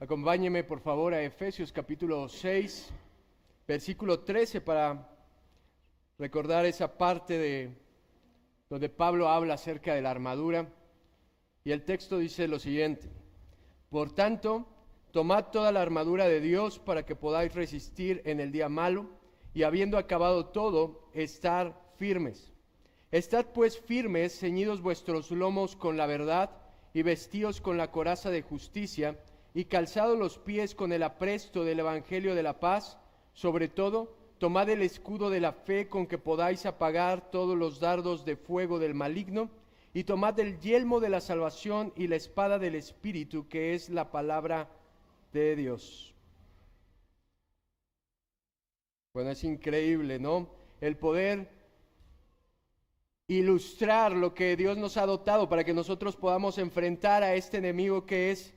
Acompáñeme por favor a Efesios capítulo 6, versículo 13 para recordar esa parte de donde Pablo habla acerca de la armadura. Y el texto dice lo siguiente: por tanto, tomad toda la armadura de Dios para que podáis resistir en el día malo, y habiendo acabado todo, estar firmes. Estad pues firmes, ceñidos vuestros lomos con la verdad, y vestíos con la coraza de justicia, y calzados los pies con el apresto del evangelio de la paz. Sobre todo, tomad el escudo de la fe con que podáis apagar todos los dardos de fuego del maligno, y tomad el yelmo de la salvación y la espada del Espíritu, que es la palabra de Dios. Bueno, es increíble, ¿no? El poder ilustrar lo que Dios nos ha dotado para que nosotros podamos enfrentar a este enemigo que es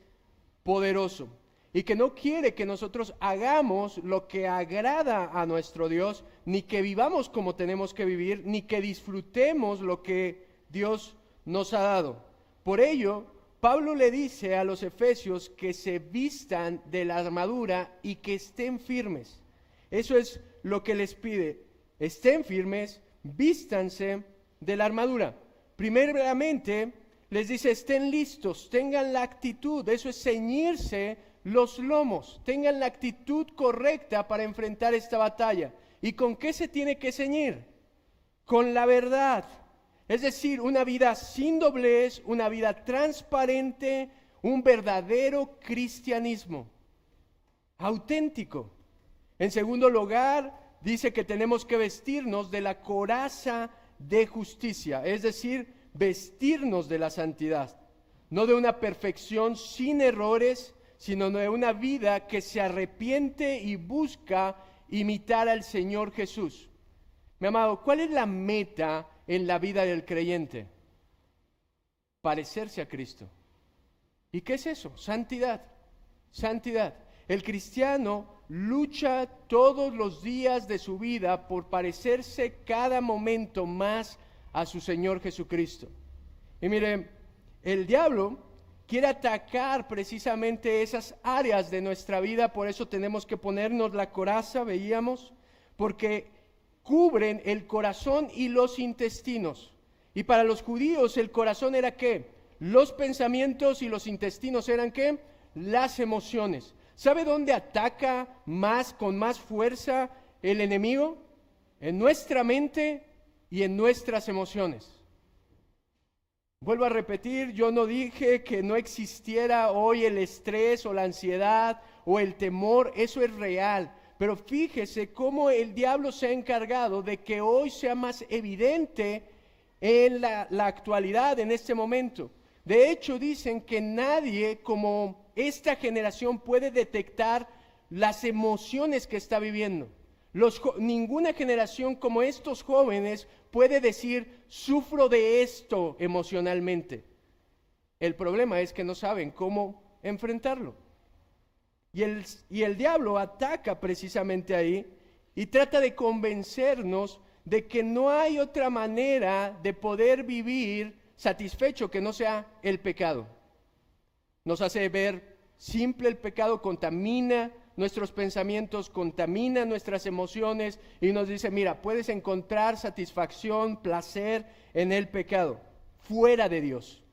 poderoso y que no quiere que nosotros hagamos lo que agrada a nuestro Dios, ni que vivamos como tenemos que vivir, ni que disfrutemos lo que Dios nos ha dado. Por ello, Pablo le dice a los efesios que se vistan de la armadura y que estén firmes. Eso es lo que les pide: estén firmes, vístanse de la armadura. Primeramente les dice: estén listos, tengan la actitud, eso es ceñirse los lomos, tengan la actitud correcta para enfrentar esta batalla. ¿Y con qué se tiene que ceñir? Con la verdad, es decir, una vida sin doblez, una vida transparente, un verdadero cristianismo auténtico. En segundo lugar, dice que tenemos que vestirnos de la coraza de justicia, es decir, vestirnos de la santidad, no de una perfección sin errores, sino de una vida que se arrepiente y busca imitar al Señor Jesús. Mi amado, ¿cuál es la meta en la vida del creyente? Parecerse a Cristo. ¿Y qué es eso? Santidad. Santidad. El cristiano lucha todos los días de su vida por parecerse cada momento más a su Señor Jesucristo. Y mire, el diablo quiere atacar precisamente esas áreas de nuestra vida, por eso tenemos que ponernos la coraza, veíamos, porque cubren el corazón y los intestinos. Y para los judíos el corazón era ¿qué? Los pensamientos, y los intestinos eran ¿qué? Las emociones. ¿Sabe dónde ataca más, con más fuerza el enemigo? En nuestra mente y en nuestras emociones. Vuelvo a repetir, yo no dije que no existiera hoy el estrés o la ansiedad o el temor, eso es real. Pero fíjese cómo el diablo se ha encargado de que hoy sea más evidente en la actualidad, en este momento. De hecho, dicen que nadie como esta generación puede detectar las emociones que está viviendo. Ninguna generación como estos jóvenes puede decir: sufro de esto emocionalmente. El problema es que no saben cómo enfrentarlo. Y el diablo ataca precisamente ahí y trata de convencernos de que no hay otra manera de poder vivir satisfecho que no sea el pecado. Nos hace ver simple el pecado, contamina nuestros pensamientos, contamina nuestras emociones y nos dice: mira, puedes encontrar satisfacción, placer en el pecado, fuera de Dios.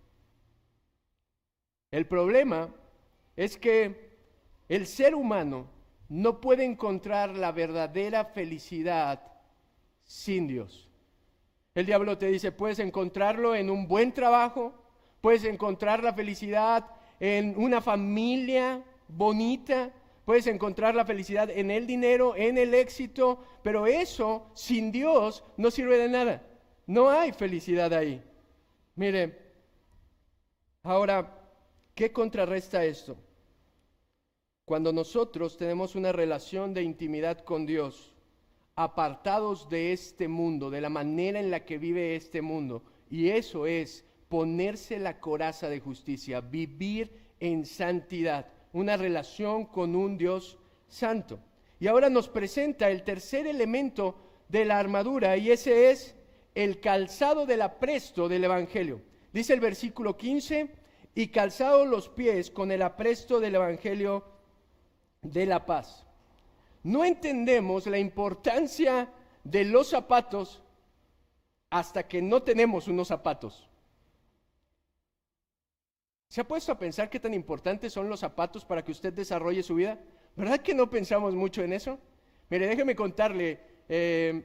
El problema es que el ser humano no puede encontrar la verdadera felicidad sin Dios. El diablo te dice: puedes encontrarlo en un buen trabajo, puedes encontrar la felicidad en una familia bonita, puedes encontrar la felicidad en el dinero, en el éxito, pero eso sin Dios no sirve de nada. No hay felicidad ahí. Mire, ahora, ¿qué contrarresta esto? Cuando nosotros tenemos una relación de intimidad con Dios, apartados de este mundo, de la manera en la que vive este mundo, y eso es ponerse la coraza de justicia, vivir en santidad, una relación con un Dios santo. Y ahora nos presenta el tercer elemento de la armadura, y ese es el calzado del apresto del evangelio. Dice el versículo 15: y calzados los pies con el apresto del Evangelio de la paz. No entendemos la importancia de los zapatos hasta que no tenemos unos zapatos. ¿Se ha puesto a pensar qué tan importantes son los zapatos para que usted desarrolle su vida? ¿Verdad que no pensamos mucho en eso? Mire, déjeme contarle,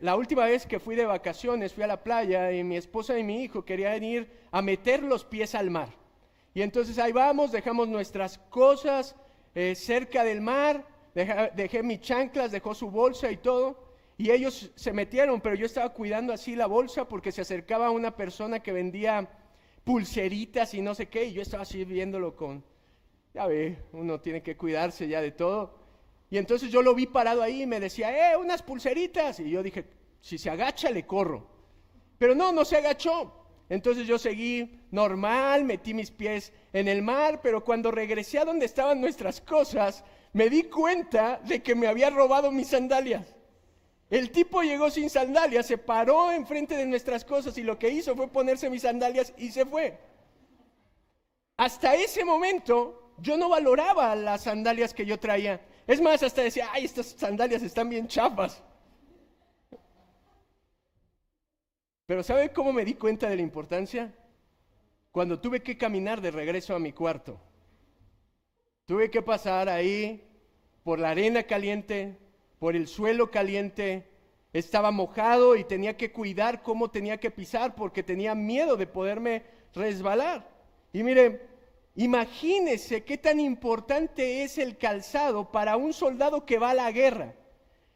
la última vez que fui de vacaciones, fui a la playa y mi esposa y mi hijo querían ir a meter los pies al mar. Y entonces ahí vamos, dejamos nuestras cosas cerca del mar, dejé mis chanclas, dejó su bolsa y todo, y ellos se metieron, pero yo estaba cuidando así la bolsa porque se acercaba una persona que vendía pulseritas y no sé qué, y yo estaba así viéndolo ya ve, uno tiene que cuidarse ya de todo. Y entonces yo lo vi parado ahí y me decía, unas pulseritas. Y yo dije, si se agacha le corro. Pero no se agachó. Entonces yo seguí normal, metí mis pies en el mar, pero cuando regresé a donde estaban nuestras cosas, me di cuenta de que me había robado mis sandalias. El tipo llegó sin sandalias, se paró enfrente de nuestras cosas y lo que hizo fue ponerse mis sandalias y se fue. Hasta ese momento yo no valoraba las sandalias que yo traía. Es más, hasta decía, ay, estas sandalias están bien chafas. Pero ¿sabe cómo me di cuenta de la importancia? Cuando tuve que caminar de regreso a mi cuarto. Tuve que pasar ahí por la arena caliente, por el suelo caliente, estaba mojado y tenía que cuidar cómo tenía que pisar porque tenía miedo de poderme resbalar. Y mire, imagínese qué tan importante es el calzado para un soldado que va a la guerra.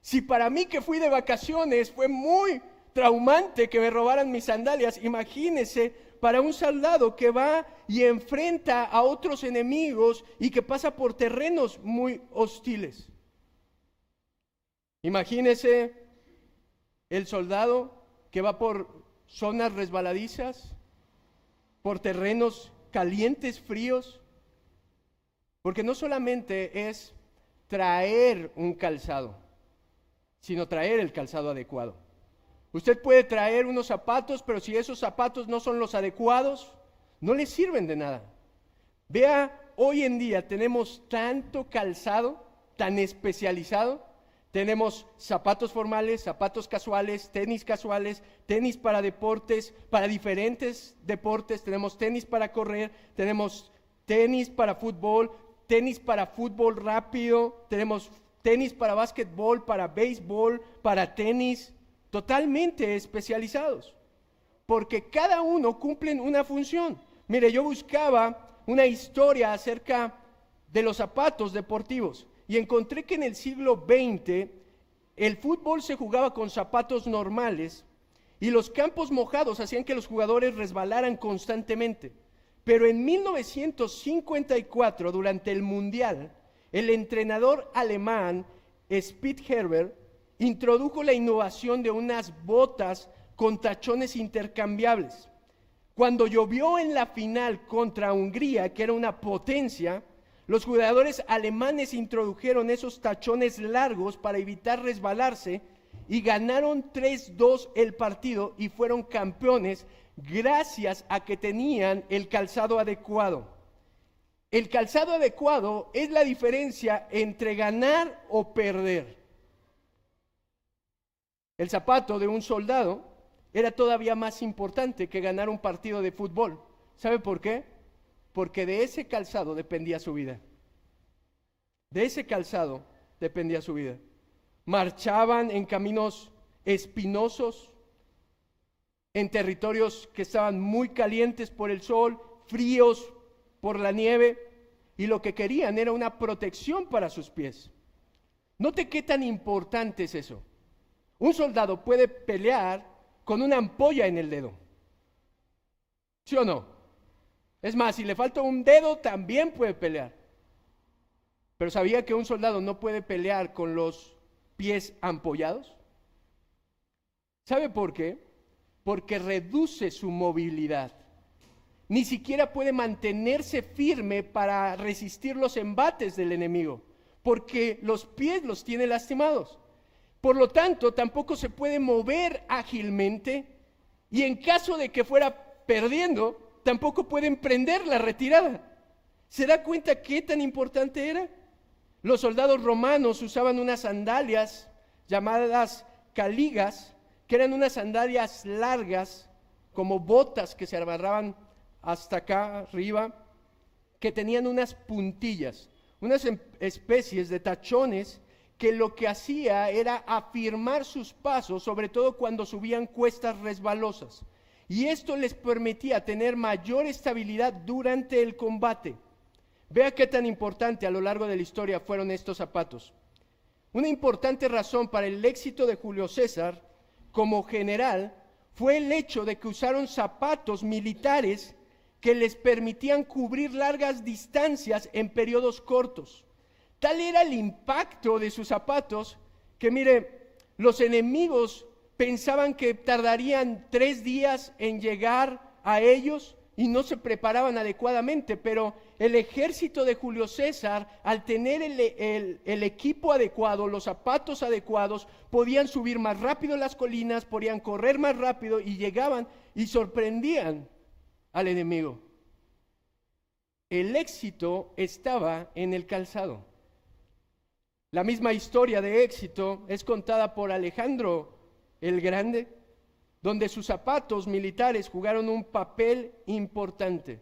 Si para mí que fui de vacaciones fue muy traumante que me robaran mis sandalias, imagínese para un soldado que va y enfrenta a otros enemigos y que pasa por terrenos muy hostiles. Imagínese el soldado que va por zonas resbaladizas, por terrenos calientes, fríos, porque no solamente es traer un calzado, sino traer el calzado adecuado. Usted puede traer unos zapatos, pero si esos zapatos no son los adecuados, no le sirven de nada. Vea, hoy en día tenemos tanto calzado, tan especializado. Tenemos zapatos formales, zapatos casuales, tenis para deportes, para diferentes deportes. Tenemos tenis para correr, tenemos tenis para fútbol rápido, tenemos tenis para básquetbol, para béisbol, para tenis, totalmente especializados, porque cada uno cumple una función. Mire, yo buscaba una historia acerca de los zapatos deportivos y encontré que en el siglo XX el fútbol se jugaba con zapatos normales y los campos mojados hacían que los jugadores resbalaran constantemente. Pero en 1954, durante el Mundial, el entrenador alemán Spitzgerber introdujo la innovación de unas botas con tachones intercambiables. Cuando llovió en la final contra Hungría, que era una potencia, los jugadores alemanes introdujeron esos tachones largos para evitar resbalarse y ganaron 3-2 el partido y fueron campeones gracias a que tenían el calzado adecuado. El calzado adecuado es la diferencia entre ganar o perder. El zapato de un soldado era todavía más importante que ganar un partido de fútbol. ¿Sabe por qué? Porque de ese calzado dependía su vida. De ese calzado dependía su vida. Marchaban en caminos espinosos, en territorios que estaban muy calientes por el sol, fríos por la nieve, y lo que querían era una protección para sus pies. Note qué tan importante es eso. Un soldado puede pelear con una ampolla en el dedo. ¿Sí o no? Es más, si le falta un dedo, también puede pelear. Pero ¿sabía que un soldado no puede pelear con los pies ampollados? ¿Sabe por qué? Porque reduce su movilidad. Ni siquiera puede mantenerse firme para resistir los embates del enemigo, porque los pies los tiene lastimados. Por lo tanto, tampoco se puede mover ágilmente y en caso de que fuera perdiendo, tampoco puede emprender la retirada. ¿Se da cuenta qué tan importante era? Los soldados romanos usaban unas sandalias llamadas caligas, que eran unas sandalias largas, como botas que se amarraban hasta acá arriba, que tenían unas puntillas, unas especies de tachones que lo que hacía era afirmar sus pasos, sobre todo cuando subían cuestas resbalosas. Y esto les permitía tener mayor estabilidad durante el combate. Vea qué tan importante a lo largo de la historia fueron estos zapatos. Una importante razón para el éxito de Julio César como general fue el hecho de que usaron zapatos militares que les permitían cubrir largas distancias en periodos cortos. Tal era el impacto de sus zapatos que, mire, los enemigos pensaban que tardarían 3 días en llegar a ellos y no se preparaban adecuadamente, pero el ejército de Julio César, al tener el equipo adecuado, los zapatos adecuados, podían subir más rápido las colinas, podían correr más rápido y llegaban y sorprendían al enemigo. El éxito estaba en el calzado. La misma historia de éxito es contada por Alejandro el Grande, donde sus zapatos militares jugaron un papel importante.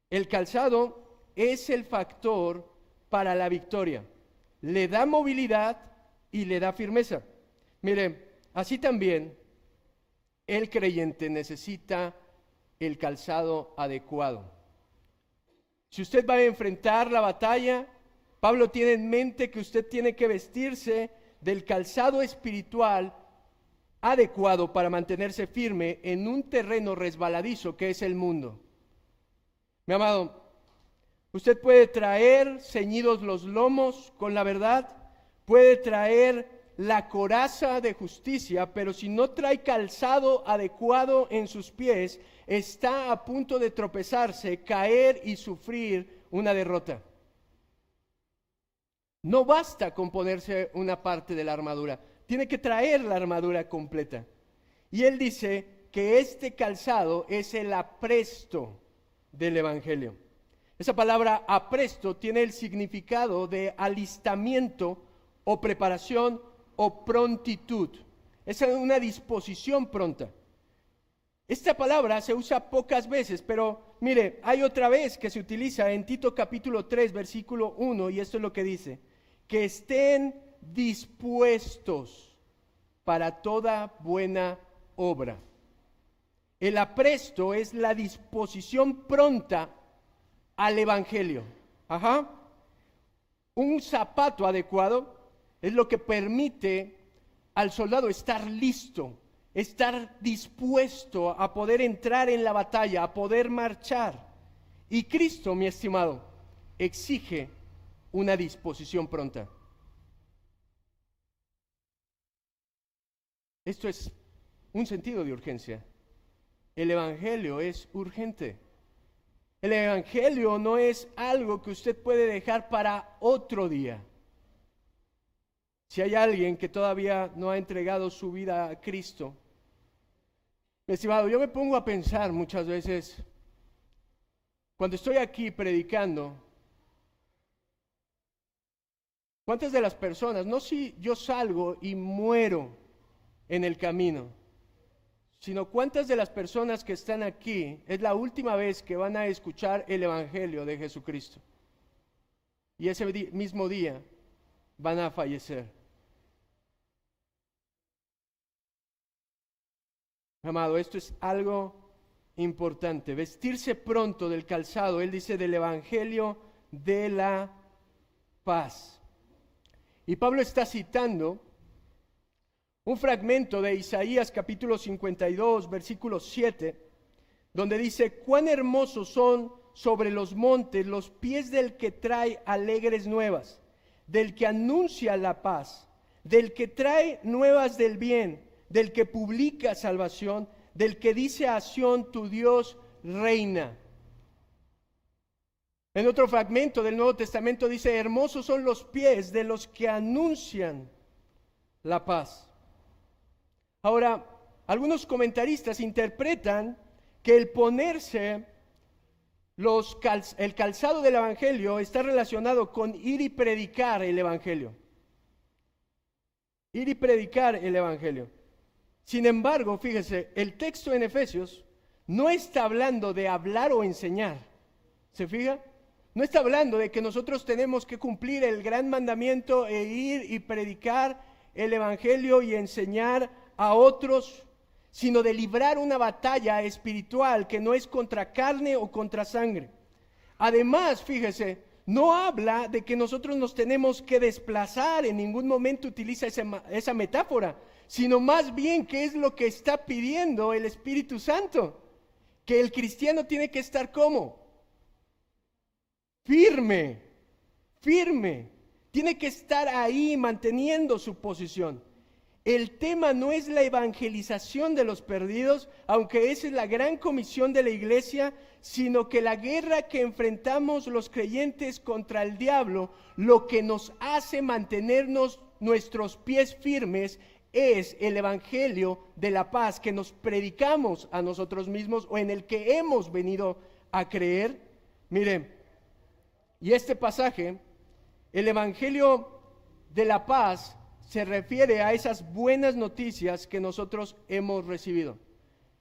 El calzado es el factor para la victoria. Le da movilidad y le da firmeza. Mire, así también el creyente necesita el calzado adecuado. Si usted va a enfrentar la batalla, Pablo tiene en mente que usted tiene que vestirse del calzado espiritual adecuado para mantenerse firme en un terreno resbaladizo que es el mundo. Mi amado, usted puede traer ceñidos los lomos con la verdad, puede traer la coraza de justicia, pero si no trae calzado adecuado en sus pies, está a punto de tropezarse, caer y sufrir una derrota. No basta con ponerse una parte de la armadura, tiene que traer la armadura completa. Y él dice que este calzado es el apresto del Evangelio. Esa palabra apresto tiene el significado de alistamiento o preparación o prontitud. Es una disposición pronta. Esta palabra se usa pocas veces, pero mire, hay otra vez que se utiliza en Tito capítulo 3, versículo 1, y esto es lo que dice: que estén dispuestos para toda buena obra. El apresto es la disposición pronta al Evangelio. Un zapato adecuado es lo que permite al soldado estar listo, estar dispuesto a poder entrar en la batalla, a poder marchar. Y Cristo, mi estimado, exige una disposición pronta. Esto es un sentido de urgencia. El Evangelio es urgente. El Evangelio no es algo que usted puede dejar para otro día. Si hay alguien que todavía no ha entregado su vida a Cristo, mi estimado, yo me pongo a pensar muchas veces, cuando estoy aquí predicando, ¿cuántas de las personas, no si yo salgo y muero en el camino, sino cuántas de las personas que están aquí es la última vez que van a escuchar el Evangelio de Jesucristo? Y ese mismo día van a fallecer. Amado, esto es algo importante. Vestirse pronto del calzado, él dice, del Evangelio de la paz. Y Pablo está citando un fragmento de Isaías capítulo 52, versículo 7, donde dice: cuán hermosos son sobre los montes los pies del que trae alegres nuevas, del que anuncia la paz, del que trae nuevas del bien, del que publica salvación, del que dice a Sión, tu Dios reina. En otro fragmento del Nuevo Testamento dice: hermosos son los pies de los que anuncian la paz. Ahora, algunos comentaristas interpretan que el ponerse el calzado del Evangelio está relacionado con ir y predicar el Evangelio. Ir y predicar el Evangelio. Sin embargo, fíjese, el texto en Efesios no está hablando de hablar o enseñar. ¿Se fija? No está hablando de que nosotros tenemos que cumplir el gran mandamiento e ir y predicar el Evangelio y enseñar a otros, sino de librar una batalla espiritual que no es contra carne o contra sangre. Además, fíjese, no habla de que nosotros nos tenemos que desplazar, en ningún momento utiliza esa metáfora, sino más bien que es lo que está pidiendo el Espíritu Santo, que el cristiano tiene que estar ¿cómo? Firme, firme, tiene que estar ahí manteniendo su posición. El tema no es la evangelización de los perdidos, aunque esa es la gran comisión de la iglesia, sino que la guerra que enfrentamos los creyentes contra el diablo, lo que nos hace mantenernos nuestros pies firmes es el evangelio de la paz que nos predicamos a nosotros mismos o en el que hemos venido a creer. Miren, y este pasaje, el evangelio de la paz, se refiere a esas buenas noticias que nosotros hemos recibido.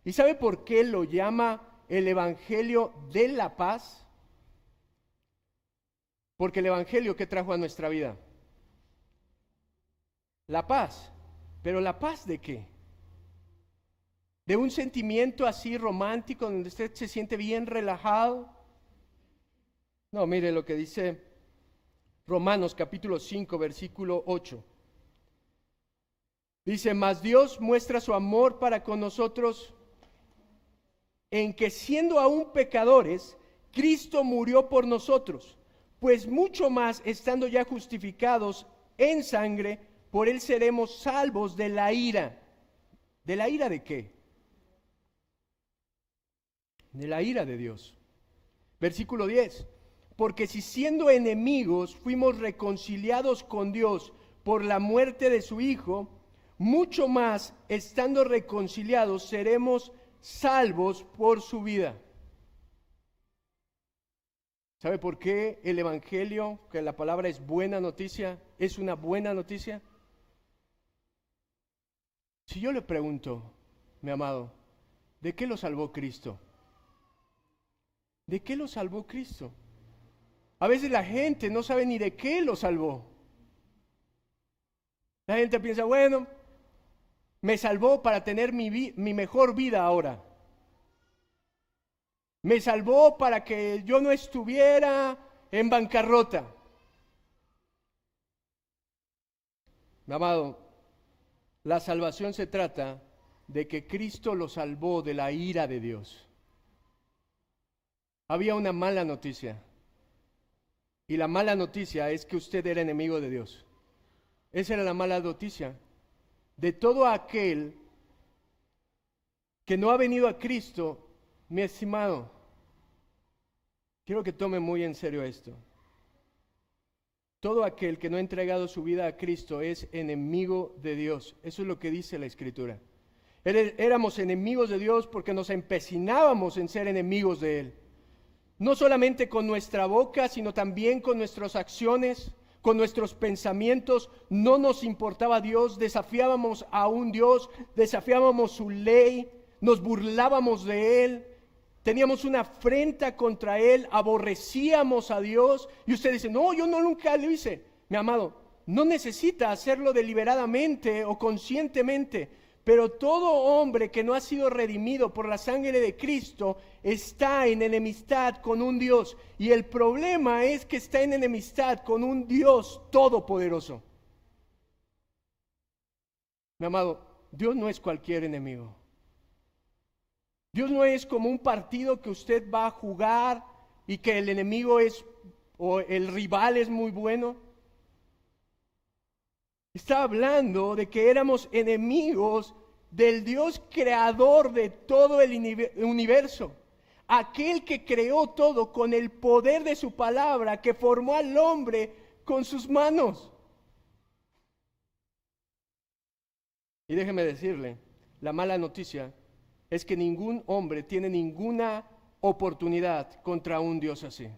¿Y sabe por qué lo llama el Evangelio de la paz? Porque el Evangelio que trajo a nuestra vida, la paz. ¿Pero la paz de qué? ¿De un sentimiento así romántico donde usted se siente bien relajado? No, mire lo que dice Romanos capítulo 5, versículo 8. Dice, mas Dios muestra su amor para con nosotros en que siendo aún pecadores, Cristo murió por nosotros, pues mucho más estando ya justificados en sangre, por él seremos salvos de la ira. ¿De la ira de qué? De la ira de Dios. Versículo 10. Porque si siendo enemigos fuimos reconciliados con Dios por la muerte de su Hijo, mucho más, estando reconciliados, seremos salvos por su vida. ¿Sabe por qué el Evangelio, que la palabra es buena noticia, es una buena noticia? Si yo le pregunto, mi amado, ¿de qué lo salvó Cristo? ¿De qué lo salvó Cristo? A veces la gente no sabe ni de qué lo salvó. La gente piensa, bueno, me salvó para tener mi mejor vida ahora. Me salvó para que yo no estuviera en bancarrota. Mi amado, la salvación se trata de que Cristo lo salvó de la ira de Dios. Había una mala noticia. Y la mala noticia es que usted era enemigo de Dios. Esa era la mala noticia. De todo aquel que no ha venido a Cristo, mi estimado, quiero que tome muy en serio esto. Todo aquel que no ha entregado su vida a Cristo es enemigo de Dios. Eso es lo que dice la Escritura. Éramos enemigos de Dios porque nos empecinábamos en ser enemigos de Él. No solamente con nuestra boca, sino también con nuestras acciones, con nuestros pensamientos. No nos importaba Dios, desafiábamos a un Dios, desafiábamos su ley, nos burlábamos de Él, teníamos una afrenta contra Él, aborrecíamos a Dios. Y usted dice, no, yo nunca lo hice. Mi amado, no necesita hacerlo deliberadamente o conscientemente, pero todo hombre que no ha sido redimido por la sangre de Cristo está en enemistad con un Dios. Y el problema es que está en enemistad con un Dios todopoderoso. Mi amado, Dios no es cualquier enemigo. Dios no es como un partido que usted va a jugar y que el enemigo es, o el rival es muy bueno. Está hablando de que éramos enemigos del Dios creador de todo el universo. Aquel que creó todo con el poder de su palabra, que formó al hombre con sus manos. Y déjeme decirle, la mala noticia es que ningún hombre tiene ninguna oportunidad contra un Dios así.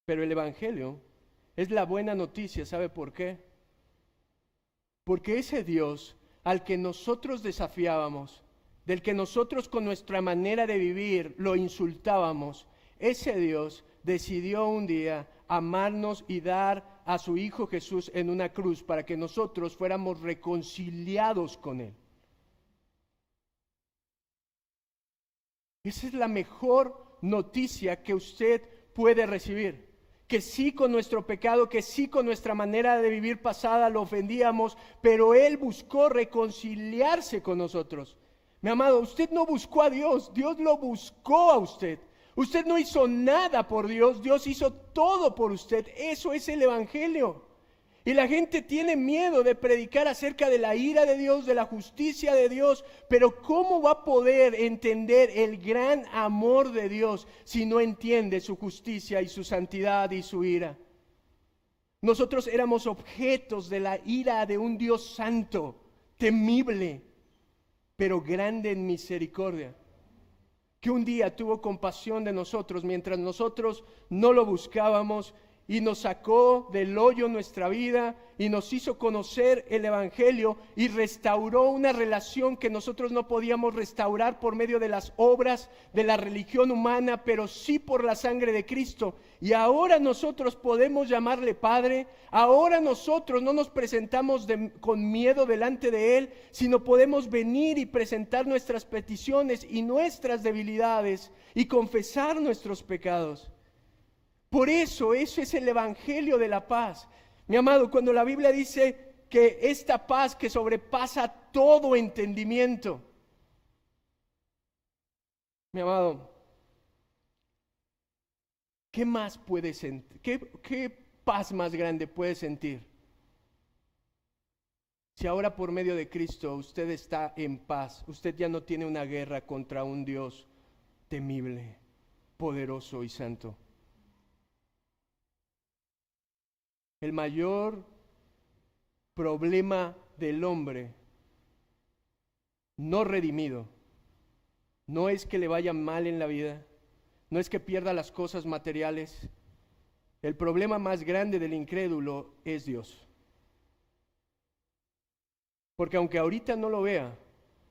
Pero el Evangelio es la buena noticia, ¿sabe por qué? Porque ese Dios al que nosotros desafiábamos, del que nosotros con nuestra manera de vivir lo insultábamos, ese Dios decidió un día amarnos y dar a su Hijo Jesús en una cruz para que nosotros fuéramos reconciliados con Él. Esa es la mejor noticia que usted puede recibir. Que sí con nuestro pecado, que sí con nuestra manera de vivir pasada lo ofendíamos, pero Él buscó reconciliarse con nosotros. Mi amado, usted no buscó a Dios, Dios lo buscó a usted. Usted no hizo nada por Dios, Dios hizo todo por usted. Eso es el Evangelio. Y la gente tiene miedo de predicar acerca de la ira de Dios, de la justicia de Dios, pero ¿cómo va a poder entender el gran amor de Dios si no entiende su justicia y su santidad y su ira? Nosotros éramos objetos de la ira de un Dios santo, temible, pero grande en misericordia, que un día tuvo compasión de nosotros mientras nosotros no lo buscábamos, y nos sacó del hoyo nuestra vida y nos hizo conocer el Evangelio y restauró una relación que nosotros no podíamos restaurar por medio de las obras de la religión humana, pero sí por la sangre de Cristo. Y ahora nosotros podemos llamarle Padre, ahora nosotros no nos presentamos con miedo delante de Él, sino podemos venir y presentar nuestras peticiones y nuestras debilidades y confesar nuestros pecados. Por eso es el Evangelio de la paz. Mi amado, cuando la Biblia dice que esta paz que sobrepasa todo entendimiento, mi amado, ¿qué más puede sentir? ¿Qué paz más grande puede sentir? Si ahora por medio de Cristo usted está en paz, usted ya no tiene una guerra contra un Dios temible, poderoso y santo. El mayor problema del hombre no redimido no es que le vaya mal en la vida, no es que pierda las cosas materiales. El problema más grande del incrédulo es Dios. Porque aunque ahorita no lo vea,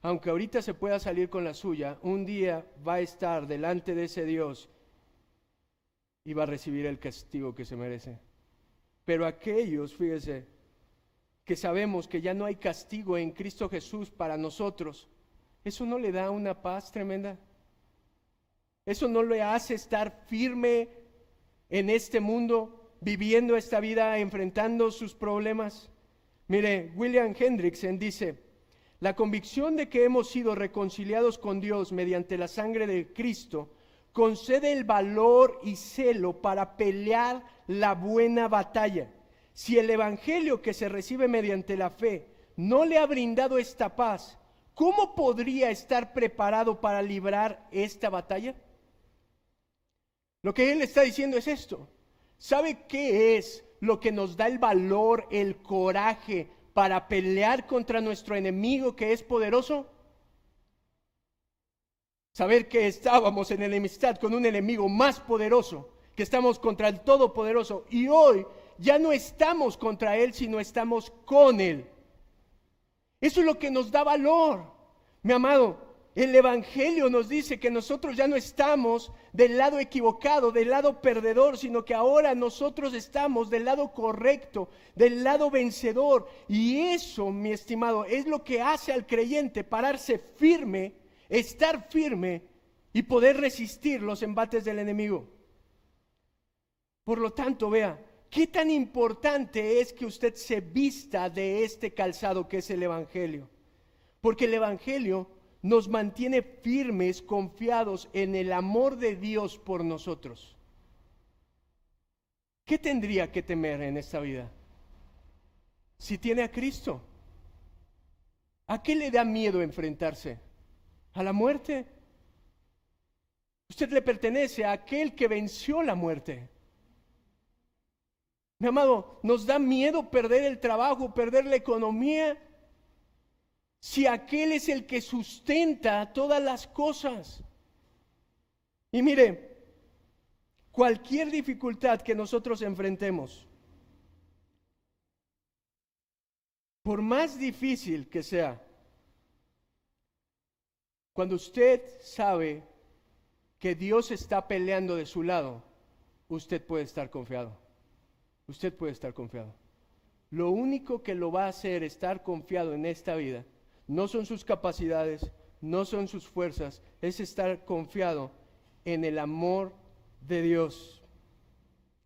aunque ahorita se pueda salir con la suya, un día va a estar delante de ese Dios y va a recibir el castigo que se merece. Pero aquellos, fíjese, que sabemos que ya no hay castigo en Cristo Jesús para nosotros, ¿eso no le da una paz tremenda? ¿Eso no le hace estar firme en este mundo, viviendo esta vida, enfrentando sus problemas? Mire, William Hendrickson dice, la convicción de que hemos sido reconciliados con Dios mediante la sangre de Cristo concede el valor y celo para pelear la buena batalla. Si el Evangelio que se recibe mediante la fe no le ha brindado esta paz, ¿cómo podría estar preparado para librar esta batalla? Lo que él está diciendo es esto. ¿Sabe qué es lo que nos da el valor, el coraje para pelear contra nuestro enemigo que es poderoso? Saber que estábamos en enemistad con un enemigo más poderoso, que estamos contra el Todopoderoso, y hoy ya no estamos contra Él, sino estamos con Él. Eso es lo que nos da valor. Mi amado, el Evangelio nos dice que nosotros ya no estamos del lado equivocado, del lado perdedor, sino que ahora nosotros estamos del lado correcto, del lado vencedor. Y eso, mi estimado, es lo que hace al creyente pararse firme, estar firme y poder resistir los embates del enemigo. Por lo tanto, vea, qué tan importante es que usted se vista de este calzado que es el Evangelio. Porque el Evangelio nos mantiene firmes, confiados en el amor de Dios por nosotros. ¿Qué tendría que temer en esta vida? Si tiene a Cristo, ¿a qué le da miedo enfrentarse? ¿A la muerte? Usted le pertenece a aquel que venció la muerte. Mi amado, ¿nos da miedo perder el trabajo, perder la economía? si aquel es el que sustenta todas las cosas? Y mire, cualquier dificultad que nosotros enfrentemos, por más difícil que sea, cuando usted sabe que Dios está peleando de su lado, usted puede estar confiado. Usted puede estar confiado. Lo único que lo va a hacer estar confiado en esta vida no son sus capacidades, no son sus fuerzas, es estar confiado en el amor de Dios.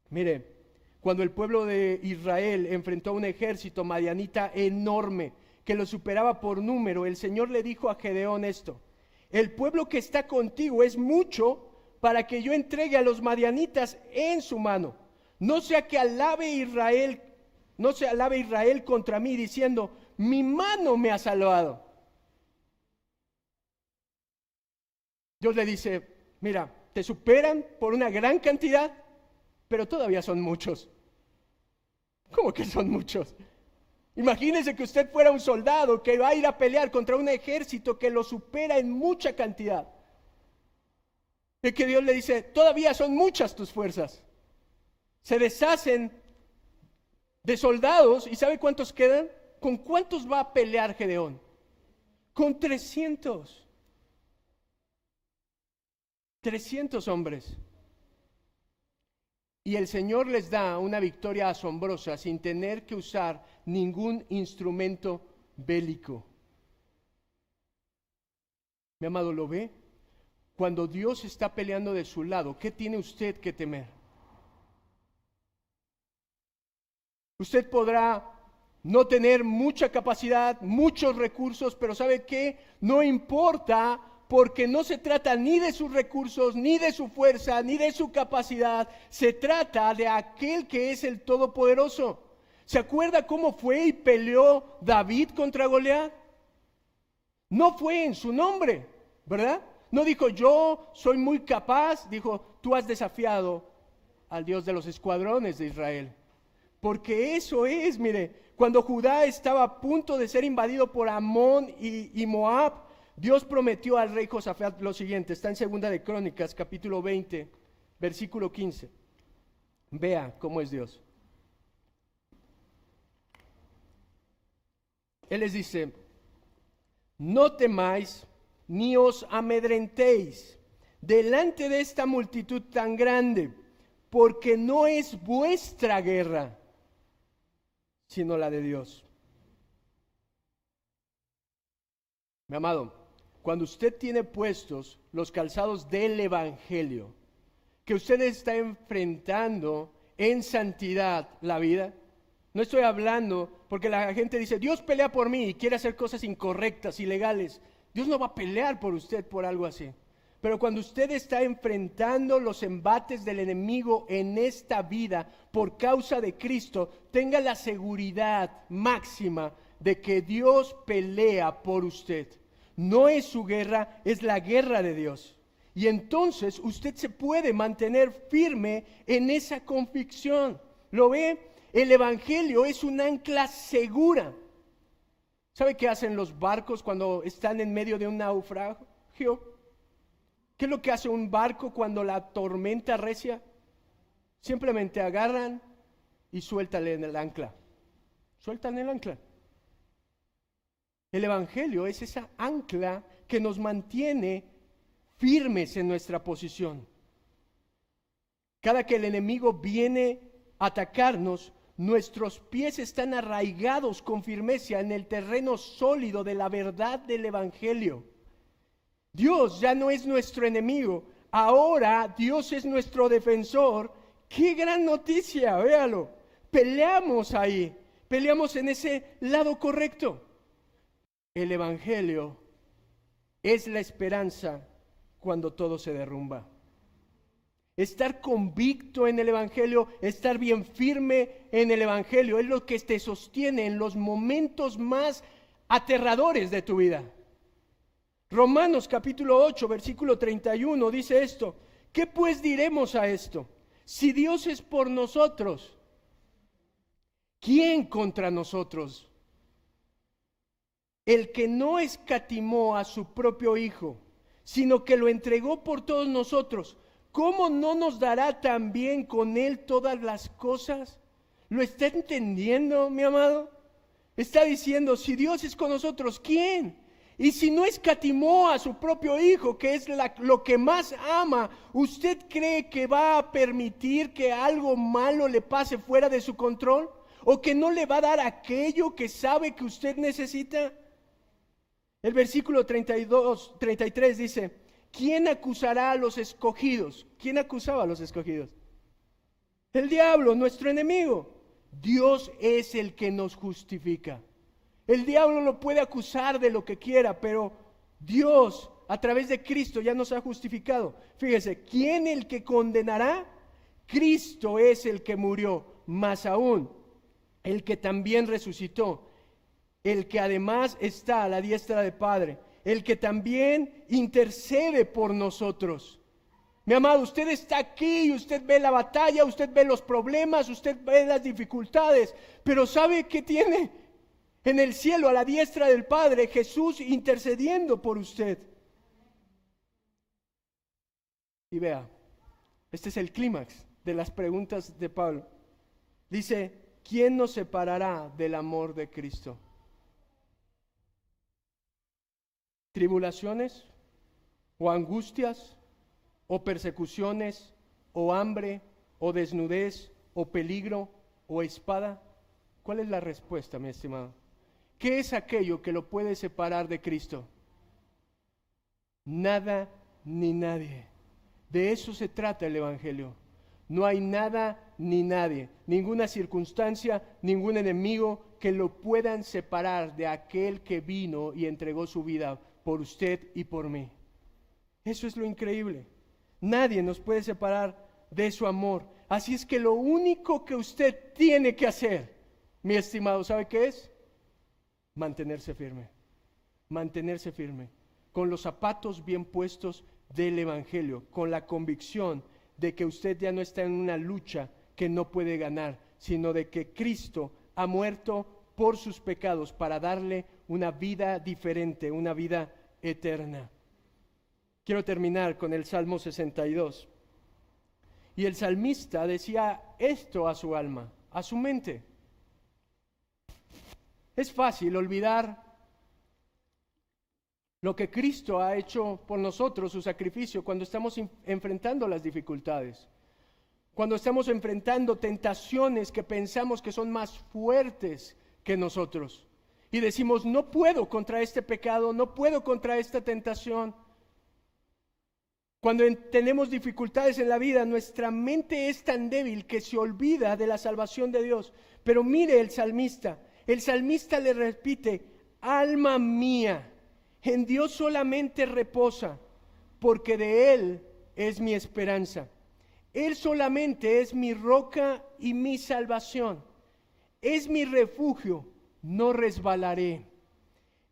Mire, cuando el pueblo de Israel enfrentó a un ejército madianita enorme que lo superaba por número, el Señor le dijo a Gedeón esto: el pueblo que está contigo es mucho para que yo entregue a los madianitas en su mano. No sea que alabe Israel contra mí diciendo: mi mano me ha salvado. Dios le dice: mira, te superan por una gran cantidad, pero todavía son muchos. ¿Cómo que son muchos? Imagínese que usted fuera un soldado que va a ir a pelear contra un ejército que lo supera en mucha cantidad. Y que Dios le dice: todavía son muchas tus fuerzas. Se deshacen de soldados, ¿y sabe cuántos quedan? ¿Con cuántos va a pelear Gedeón? Con 300. 300 hombres. Y el Señor les da una victoria asombrosa sin tener que usar ningún instrumento bélico. Mi amado, ¿lo ve? Cuando Dios está peleando de su lado, ¿qué tiene usted que temer? Usted podrá no tener mucha capacidad, muchos recursos, pero ¿sabe qué? No importa, porque no se trata ni de sus recursos, ni de su fuerza, ni de su capacidad. Se trata de aquel que es el Todopoderoso. ¿Se acuerda cómo fue y peleó David contra Goliat? No fue en su nombre, ¿verdad? No dijo: yo soy muy capaz. Dijo: tú has desafiado al Dios de los escuadrones de Israel. Porque eso es, mire, cuando Judá estaba a punto de ser invadido por Amón y Moab, Dios prometió al rey Josafat lo siguiente. Está en Segunda de Crónicas, capítulo 20, versículo 15. Vea cómo es Dios. Él les dice: no temáis ni os amedrentéis delante de esta multitud tan grande, porque no es vuestra guerra, sino la de Dios. Mi amado, cuando usted tiene puestos los calzados del Evangelio, que usted está enfrentando en santidad la vida, no estoy hablando porque la gente dice: Dios pelea por mí, y quiere hacer cosas incorrectas, ilegales. Dios no va a pelear por usted por algo así. Pero cuando usted está enfrentando los embates del enemigo en esta vida por causa de Cristo, tenga la seguridad máxima de que Dios pelea por usted. No es su guerra, es la guerra de Dios. Y entonces usted se puede mantener firme en esa convicción. ¿Lo ve? El Evangelio es un ancla segura. ¿Sabe qué hacen los barcos cuando están en medio de un naufragio? ¿Qué es lo que hace un barco cuando la tormenta arrecia? Simplemente agarran y sueltan el ancla. Sueltan el ancla. El Evangelio es esa ancla que nos mantiene firmes en nuestra posición. Cada que el enemigo viene a atacarnos, nuestros pies están arraigados con firmeza en el terreno sólido de la verdad del Evangelio. Dios ya no es nuestro enemigo, ahora Dios es nuestro defensor. ¡Qué gran noticia! Véalo, peleamos ahí, peleamos en ese lado correcto. El Evangelio es la esperanza cuando todo se derrumba. Estar convicto en el Evangelio, estar bien firme en el Evangelio, es lo que te sostiene en los momentos más aterradores de tu vida. Romanos capítulo 8, versículo 31 dice esto: ¿qué pues diremos a esto? Si Dios es por nosotros, ¿quién contra nosotros? El que no escatimó a su propio Hijo, sino que lo entregó por todos nosotros, ¿cómo no nos dará también con Él todas las cosas? ¿Lo está entendiendo, mi amado? Está diciendo, si Dios es con nosotros, ¿quién? Y si no escatimó a su propio Hijo, que es lo que más ama, ¿usted cree que va a permitir que algo malo le pase fuera de su control? ¿O que no le va a dar aquello que sabe que usted necesita? El versículo 33 dice, ¿quién acusará a los escogidos? ¿Quién acusaba a los escogidos? El diablo, nuestro enemigo. Dios es el que nos justifica. El diablo lo puede acusar de lo que quiera, pero Dios, a través de Cristo, ya nos ha justificado. Fíjese, ¿quién el que condenará? Cristo es el que murió, más aún, el que también resucitó, el que además está a la diestra del Padre, el que también intercede por nosotros. Mi amado, usted está aquí y usted ve la batalla, usted ve los problemas, usted ve las dificultades, pero ¿sabe qué tiene? En el cielo, a la diestra del Padre, Jesús intercediendo por usted. Y vea, este es el clímax de las preguntas de Pablo. Dice, ¿quién nos separará del amor de Cristo? ¿Tribulaciones? ¿O angustias? ¿O persecuciones? ¿O hambre? ¿O desnudez? ¿O peligro? ¿O espada? ¿Cuál es la respuesta, mi estimado? ¿Qué es aquello que lo puede separar de Cristo? Nada ni nadie. De eso se trata el Evangelio. No hay nada ni nadie, ninguna circunstancia, ningún enemigo que lo puedan separar de aquel que vino y entregó su vida por usted y por mí. Eso es lo increíble. Nadie nos puede separar de su amor. Así es que lo único que usted tiene que hacer, mi estimado, ¿sabe qué es? Mantenerse firme. Mantenerse firme. Con los zapatos bien puestos del Evangelio, con la convicción de que usted ya no está en una lucha que no puede ganar, sino de que Cristo ha muerto por sus pecados para darle una vida diferente, una vida eterna. Quiero terminar con el Salmo 62. Y el salmista decía esto a su alma, a su mente. Es fácil olvidar lo que Cristo ha hecho por nosotros, su sacrificio, cuando estamos enfrentando las dificultades, cuando estamos enfrentando tentaciones que pensamos que son más fuertes que nosotros. Y decimos, no puedo contra este pecado, no puedo contra esta tentación. Cuando tenemos dificultades en la vida, nuestra mente es tan débil que se olvida de la salvación de Dios. Pero mire el salmista le repite, alma mía, en Dios solamente reposa, porque de Él es mi esperanza. Él solamente es mi roca y mi salvación. Es mi refugio, no resbalaré.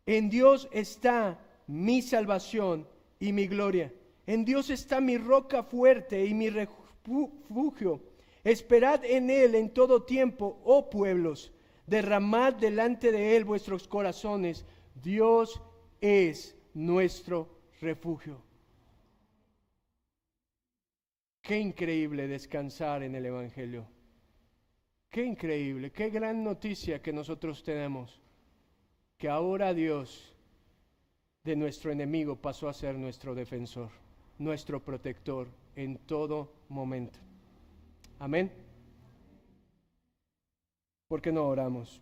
En Dios está mi salvación y mi gloria. En Dios está mi roca fuerte y mi refugio. Esperad en Él en todo tiempo, oh pueblos. Derramad delante de Él vuestros corazones. Dios es nuestro refugio. Qué increíble descansar en el Evangelio. Qué increíble, qué gran noticia que nosotros tenemos. Que ahora Dios de nuestro enemigo pasó a ser nuestro defensor, nuestro protector en todo momento. Amén. ¿Por qué no oramos?